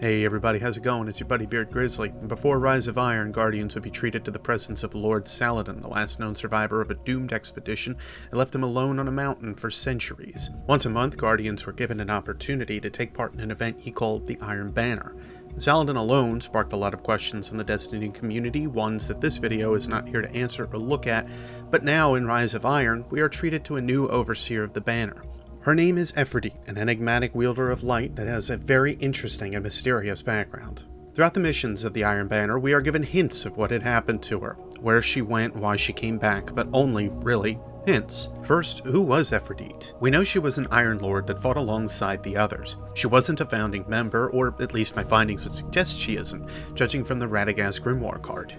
Hey everybody, how's it going? It's your buddy Beard Grizzly. And before Rise of Iron, Guardians would be treated to the presence of Lord Saladin, the last known survivor of a doomed expedition that left him alone on a mountain for centuries. Once a month, Guardians were given an opportunity to take part in an event he called the Iron Banner. Saladin alone sparked a lot of questions in the Destiny community, ones that this video is not here to answer or look at, but now in Rise of Iron, we are treated to a new overseer of the banner. Her name is Efrideet, an enigmatic wielder of light that has a very interesting and mysterious background. Throughout the missions of the Iron Banner, we are given hints of what had happened to her, where she went, why she came back, but only, really, hints. First, who was Efrideet? We know she was an Iron Lord that fought alongside the others. She wasn't a founding member, or at least my findings would suggest she isn't, judging from the Radagast Grimoire card.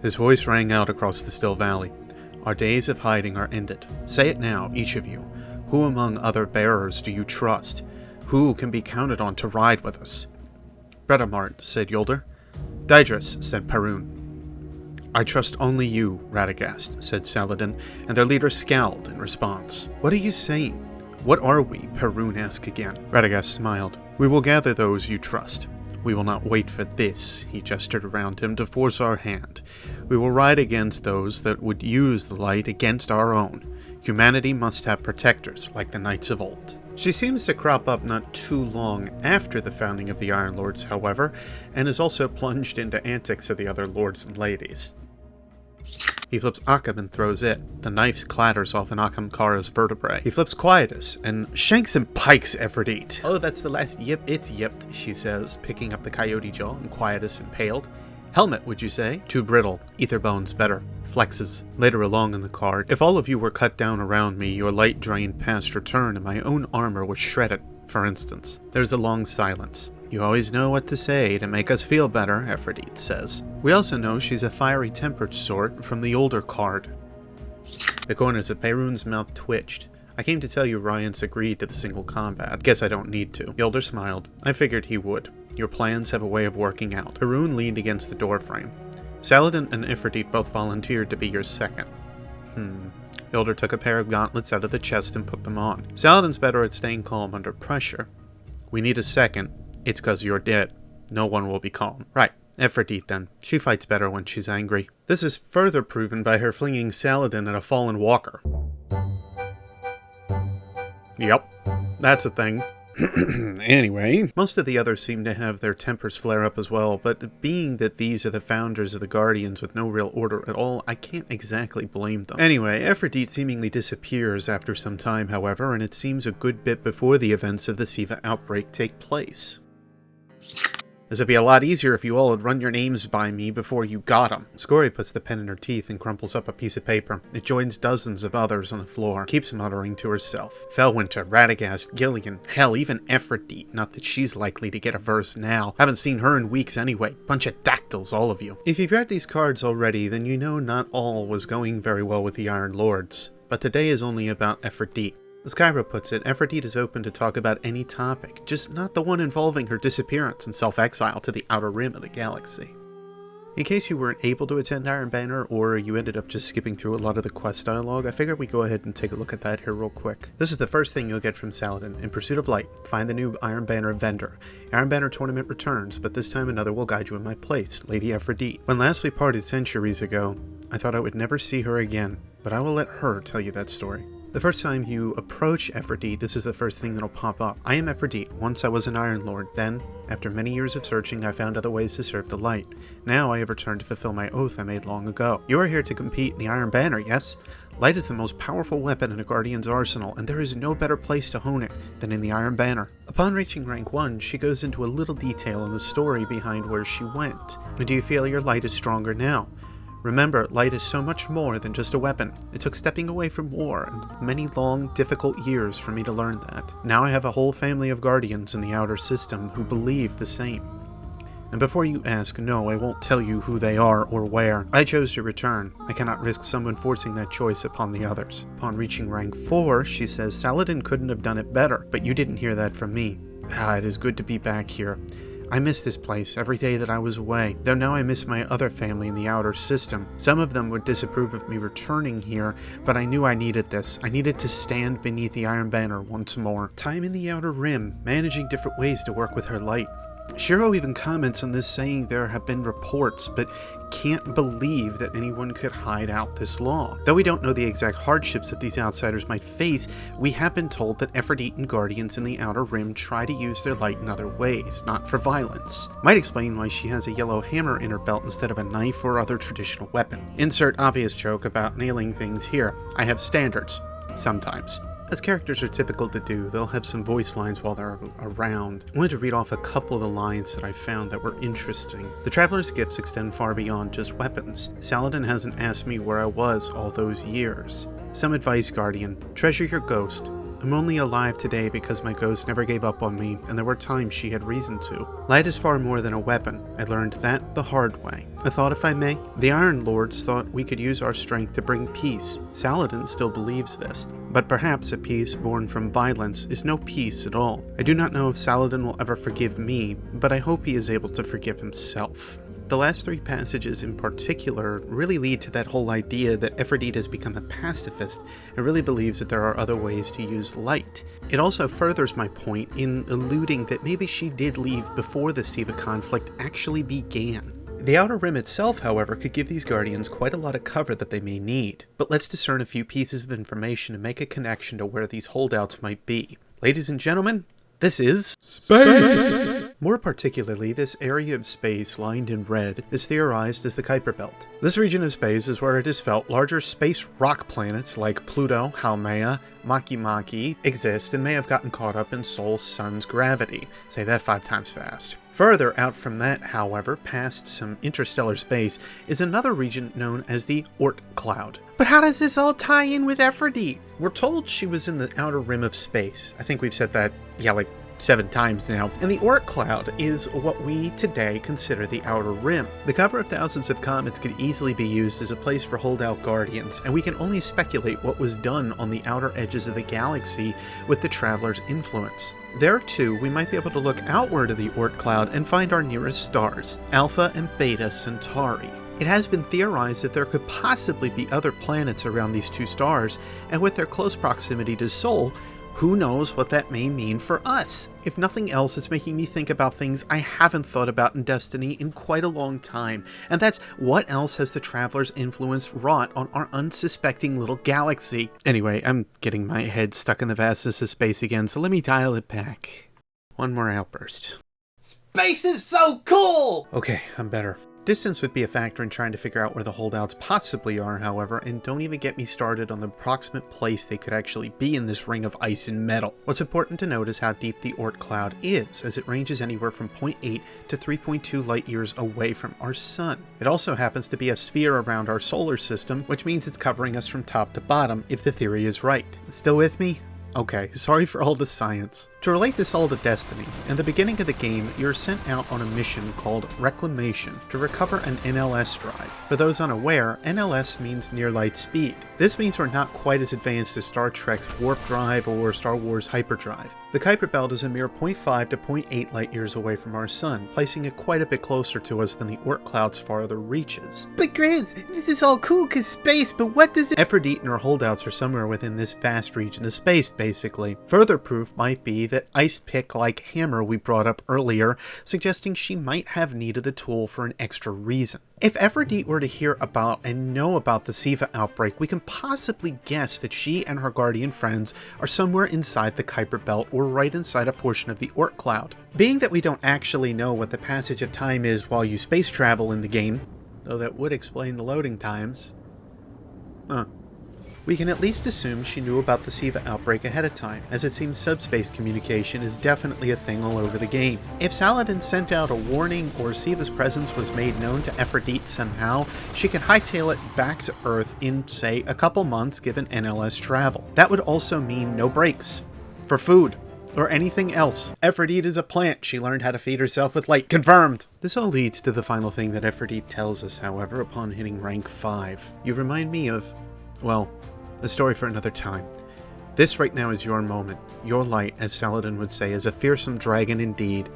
His voice rang out across the still valley. Our days of hiding are ended. Say it now, each of you. Who among other bearers do you trust? Who can be counted on to ride with us? Bredamart, said Yolder. Daedrus, said Perun. I trust only you, Radagast, said Saladin, and their leader scowled in response. What are you saying? What are we? Perun asked again. Radagast smiled. We will gather those you trust. We will not wait for this, he gestured around him, to force our hand. We will ride against those that would use the light against our own. Humanity must have protectors, like the knights of old. She seems to crop up not too long after the founding of the Iron Lords, however, and is also plunged into antics of the other lords and ladies. He flips Occam and throws it. The knife clatters off an Occam Kara's vertebrae. He flips Quietus and shanks and pikes Efrideet. Oh, that's the last yip. It's yipped, she says, picking up the coyote jaw, and Quietus impaled. Helmet, would you say? Too brittle. Ether bones better. Flexes. Later along in the card, if all of you were cut down around me, your light drained past return, and my own armor was shredded, for instance. There's a long silence. You always know what to say to make us feel better, Efrideet says. We also know she's a fiery-tempered sort from the older card. The corners of Perun's mouth twitched. I came to tell you Ryance agreed to the single combat. Guess I don't need to. Yolder smiled. I figured he would. Your plans have a way of working out. Perun leaned against the doorframe. Saladin and Efrideet both volunteered to be your second. Yolder took a pair of gauntlets out of the chest and put them on. Saladin's better at staying calm under pressure. We need a second. It's 'cause you're dead. No one will be calm. Right. Efrideet, then. She fights better when she's angry. This is further proven by her flinging Saladin at a fallen walker. Yep, that's a thing. Anyway, most of the others seem to have their tempers flare up as well, but being that these are the founders of the Guardians with no real order at all, I can't exactly blame them. Anyway, Efrideet seemingly disappears after some time, however, and it seems a good bit before the events of the Siva outbreak take place. This would be a lot easier if you all had run your names by me before you got 'em. Scory puts the pen in her teeth and crumples up a piece of paper. It joins dozens of others on the floor, keeps muttering to herself. Fellwinter, Radagast, Gillian, hell, even Efrideet. Not that she's likely to get a verse now. Haven't seen her in weeks anyway. Bunch of dactyls, all of you. If you've read these cards already, then you know not all was going very well with the Iron Lords. But today is only about Efrideet. As Kyra puts it, Efrideet is open to talk about any topic, just not the one involving her disappearance and self-exile to the outer rim of the galaxy. In case you weren't able to attend Iron Banner, or you ended up just skipping through a lot of the quest dialogue, I figured we'd go ahead and take a look at that here real quick. This is the first thing you'll get from Saladin. In pursuit of light, find the new Iron Banner vendor. Iron Banner tournament returns, but this time another will guide you in my place, Lady Efrideet. When last we parted centuries ago, I thought I would never see her again, but I will let her tell you that story. The first time you approach Efrideet, this is the first thing that'll pop up. I am Efrideet. Once I was an Iron Lord. Then, after many years of searching, I found other ways to serve the light. Now I have returned to fulfill my oath I made long ago. You are here to compete in the Iron Banner, yes? Light is the most powerful weapon in a Guardian's arsenal, and there is no better place to hone it than in the Iron Banner. Upon reaching rank 1, she goes into a little detail on the story behind where she went. Do you feel your light is stronger now? Remember, light is so much more than just a weapon. It took stepping away from war and many long, difficult years for me to learn that. Now I have a whole family of guardians in the outer system who believe the same. And before you ask, no, I won't tell you who they are or where. I chose to return. I cannot risk someone forcing that choice upon the others. Upon reaching rank 4, she says, Saladin couldn't have done it better, but you didn't hear that from me. It is good to be back here. I miss this place every day that I was away, though now I miss my other family in the outer system. Some of them would disapprove of me returning here, but I knew I needed this. I needed to stand beneath the Iron Banner once more. Time in the Outer Rim, managing different ways to work with her light. Shiro even comments on this, saying there have been reports, but can't believe that anyone could hide out this long. Though we don't know the exact hardships that these outsiders might face, we have been told that Efrideet and Guardians in the Outer Rim try to use their light in other ways, not for violence. Might explain why she has a yellow hammer in her belt instead of a knife or other traditional weapon. Insert obvious joke about nailing things here. I have standards. Sometimes. As characters are typical to do, they'll have some voice lines while they're around. I wanted to read off a couple of the lines that I found that were interesting. The Traveler's gifts extend far beyond just weapons. Saladin hasn't asked me where I was all those years. Some advice, Guardian. Treasure your ghost. I'm only alive today because my ghost never gave up on me, and there were times she had reason to. Light is far more than a weapon. I learned that the hard way. A thought, if I may? The Iron Lords thought we could use our strength to bring peace. Saladin still believes this. But perhaps a peace born from violence is no peace at all. I do not know if Saladin will ever forgive me, but I hope he is able to forgive himself. The last three passages in particular really lead to that whole idea that Efrideet has become a pacifist and really believes that there are other ways to use light. It also furthers my point in alluding that maybe she did leave before the Siva conflict actually began. The Outer Rim itself, however, could give these Guardians quite a lot of cover that they may need, but let's discern a few pieces of information and make a connection to where these holdouts might be. Ladies and gentlemen, this is space! More particularly, this area of space lined in red is theorized as the Kuiper Belt. This region of space is where it is felt larger space rock planets like Pluto, Haumea, Makemake exist and may have gotten caught up in Sol's sun's gravity. Say that 5 times fast. Further out from that, however, past some interstellar space, is another region known as the Oort Cloud. But how does this all tie in with Efrideet? We're told she was in the outer rim of space. I think we've said that, like 7 times now. And the Oort Cloud is what we today consider the Outer Rim. The cover of thousands of comets could easily be used as a place for holdout Guardians, and we can only speculate what was done on the outer edges of the galaxy with the Traveler's influence. There too, we might be able to look outward of the Oort Cloud and find our nearest stars, Alpha and Beta Centauri. It has been theorized that there could possibly be other planets around these 2 stars, and with their close proximity to Sol, who knows what that may mean for us? If nothing else, it's making me think about things I haven't thought about in Destiny in quite a long time, and that's what else has the Traveler's influence wrought on our unsuspecting little galaxy? Anyway, I'm getting my head stuck in the vastness of space again, so let me dial it back. One more outburst. Space is so cool! Okay, I'm better. Distance would be a factor in trying to figure out where the holdouts possibly are, however, and don't even get me started on the approximate place they could actually be in this ring of ice and metal. What's important to note is how deep the Oort Cloud is, as it ranges anywhere from 0.8 to 3.2 light years away from our sun. It also happens to be a sphere around our solar system, which means it's covering us from top to bottom, if the theory is right. Still with me? Okay, sorry for all the science. To relate this all to Destiny, in the beginning of the game, you're sent out on a mission called Reclamation to recover an NLS drive. For those unaware, NLS means near light speed. This means we're not quite as advanced as Star Trek's warp drive or Star Wars hyperdrive. The Kuiper Belt is a mere 0.5 to 0.8 light years away from our sun, placing it quite a bit closer to us than the Oort Cloud's farther reaches. But Grizz, this is all cool cause space, but what does it— Efrideet and her holdouts are somewhere within this vast region of space, basically. Further proof might be that ice pick-like hammer we brought up earlier, suggesting she might have needed the tool for an extra reason. If Efrideet were to hear about and know about the Siva outbreak, we can possibly guess that she and her Guardian friends are somewhere inside the Kuiper Belt or right inside a portion of the Oort Cloud. Being that we don't actually know what the passage of time is while you space travel in the game, though that would explain the loading times, we can at least assume she knew about the Siva outbreak ahead of time, as it seems subspace communication is definitely a thing all over the game. If Saladin sent out a warning or Siva's presence was made known to Efrideet somehow, she could hightail it back to Earth in, say, a couple months given NLS travel. That would also mean no breaks for food or anything else. Efrideet is a plant. She learned how to feed herself with light. Confirmed! This all leads to the final thing that Efrideet tells us, however, upon hitting rank 5. You remind me of, well, a story for another time. This right now is your moment. Your light, as Saladin would say, is a fearsome dragon indeed.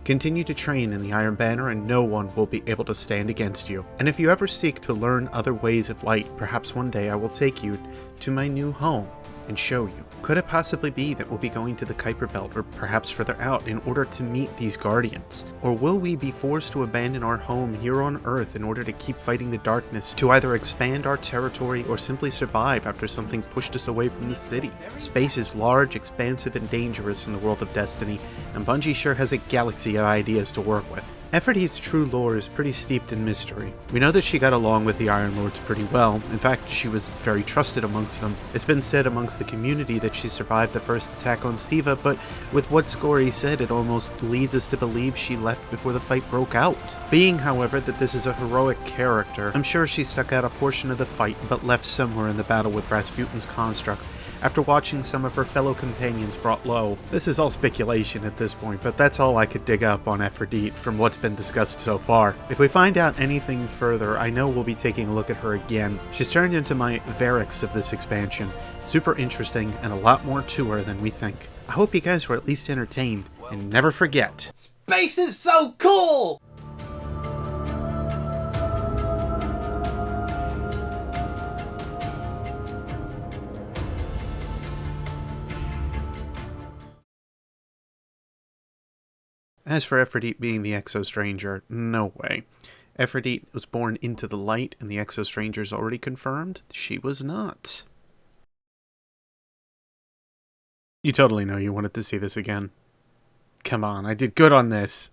Continue to train in the Iron Banner and no one will be able to stand against you. And if you ever seek to learn other ways of light, perhaps one day I will take you to my new home and show you. Could it possibly be that we'll be going to the Kuiper Belt or perhaps further out in order to meet these guardians? Or will we be forced to abandon our home here on Earth in order to keep fighting the darkness, to either expand our territory or simply survive after something pushed us away from the city? Space is large, expansive, and dangerous in the world of Destiny, and Bungie sure has a galaxy of ideas to work with. Efrideet's true lore is pretty steeped in mystery. We know that she got along with the Iron Lords pretty well. In fact, she was very trusted amongst them. It's been said amongst the community that she survived the first attack on Siva, but with what Scory said, it almost leads us to believe she left before the fight broke out. Being, however, that this is a heroic character, I'm sure she stuck out a portion of the fight, but left somewhere in the battle with Rasputin's constructs, after watching some of her fellow companions brought low. This is all speculation at this point, but that's all I could dig up on Efrideet from what's been discussed so far. If we find out anything further, I know we'll be taking a look at her again. She's turned into my Varix of this expansion. Super interesting, and a lot more to her than we think. I hope you guys were at least entertained, and never forget, space is so cool! As for Efrideet being the Exo-Stranger, no way. Efrideet was born into the light, and the Exo-Stranger's already confirmed she was not. You totally know you wanted to see this again. Come on, I did good on this.